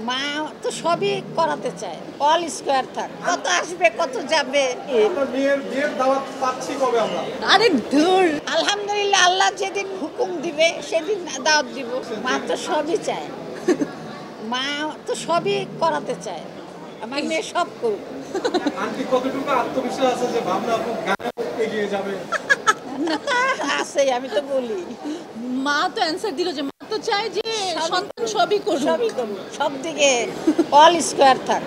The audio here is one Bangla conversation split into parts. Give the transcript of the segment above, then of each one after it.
মা তো সবই করাতে চায়, অল স্কোয়ার থাক, কত আসবে কত যাবে। আপনার বিয়ের দাওয়াত পাচ্ছি কবে আমরা? আরে ধুর, আলহামদুলিল্লাহ, আল্লাহ যেদিন হুকুম দিবে সেদিন দাওয়াত দিব। মা তো সবই চায়, মা তো সবই করাতে চায়, আমার মেয়ে সব করুক। আন্টি কতটুকু আত্মবিশ্বাস আছে যে ভাবনা আপু গানে এগিয়ে যাবে? আছে, আমি তো বলি মা তো অ্যান্সার দিল যে মা তো চায় যে সন্তান সবই করুক। সবই করুক, সব দিকে অল স্কোয়ার থাক।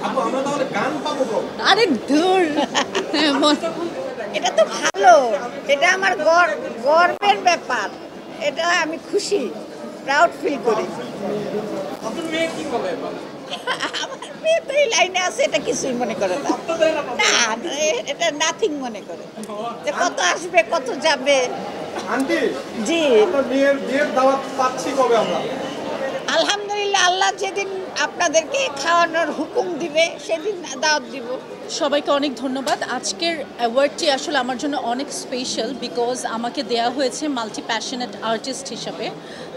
আপু আমরা তাহলে গান পাবো কবে? আরে ধুর, এটা তো ভালো, এটা আমার গর্বের ব্যাপার, এটা আমি খুশি, প্রাউড ফিল করি। আপনার মেয়ে কি বলে? আমার মেয়ে তো এই লাইনে আছে, এটা কিছুই মনে করে না, না এটা নাথিং মনে করে, যে কত আসবে কত যাবে। আন্টি জি, আপনার বিয়ের দাওয়াত পাচ্ছি কবে আমরা? আলহামদুলিল্লাহ, আল্লাহ যেদিন আপনাদেরকে খাওয়ানোর হুকুম দিবে সেদিন দাওয়াত দিব। সবাইকে অনেক ধন্যবাদ। আজকের অ্যাওয়ার্ডটি আসলে আমার জন্য অনেক স্পেশাল, বিকজ আমাকে দেয়া হয়েছে মাল্টি প্যাশনেট আর্টিস্ট হিসাবে।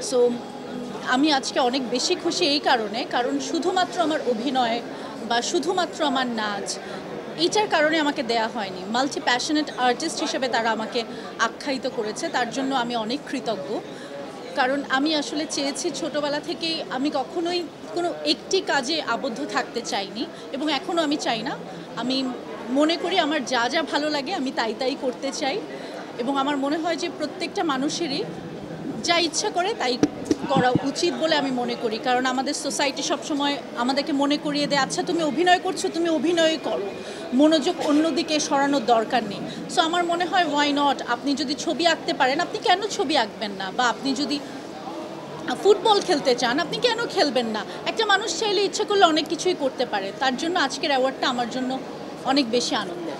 সো আমি আজকে অনেক বেশি খুশি এই কারণ শুধুমাত্র আমার অভিনয় বা শুধুমাত্র আমার নাচ এইটার কারণে আমাকে দেয়া হয়নি, মাল্টি প্যাশনেট আর্টিস্ট হিসেবে তারা আমাকে আখ্যায়িত করেছে, তার জন্য আমি অনেক কৃতজ্ঞ। কারণ আমি আসলে চেয়েছি ছোটোবেলা থেকেই, আমি কখনোই কোনো একটি কাজে আবদ্ধ থাকতে চাইনি এবং এখনও আমি চাই না। আমি মনে করি আমার যা যা ভালো লাগে আমি তাই করতে চাই, এবং আমার মনে হয় যে প্রত্যেকটা মানুষেরই যা ইচ্ছা করে তাই করা উচিত বলে আমি মনে করি। কারণ আমাদের সোসাইটি সবসময় আমাদেরকে মনে করিয়ে দেয়, আচ্ছা তুমি অভিনয় করছো, তুমি অভিনয় করো, মনোযোগ অন্যদিকে সরানোর দরকার নেই। সো আমার মনে হয় ওয়াই নট, আপনি যদি ছবি আঁকতে পারেন আপনি কেন ছবি আঁকবেন না, বা আপনি যদি ফুটবল খেলতে চান আপনি কেন খেলবেন না। একটা মানুষ চাইলে ইচ্ছা করলে অনেক কিছুই করতে পারে। তার জন্য আজকের অ্যাওয়ার্ডটা আমার জন্য অনেক বেশি আনন্দের।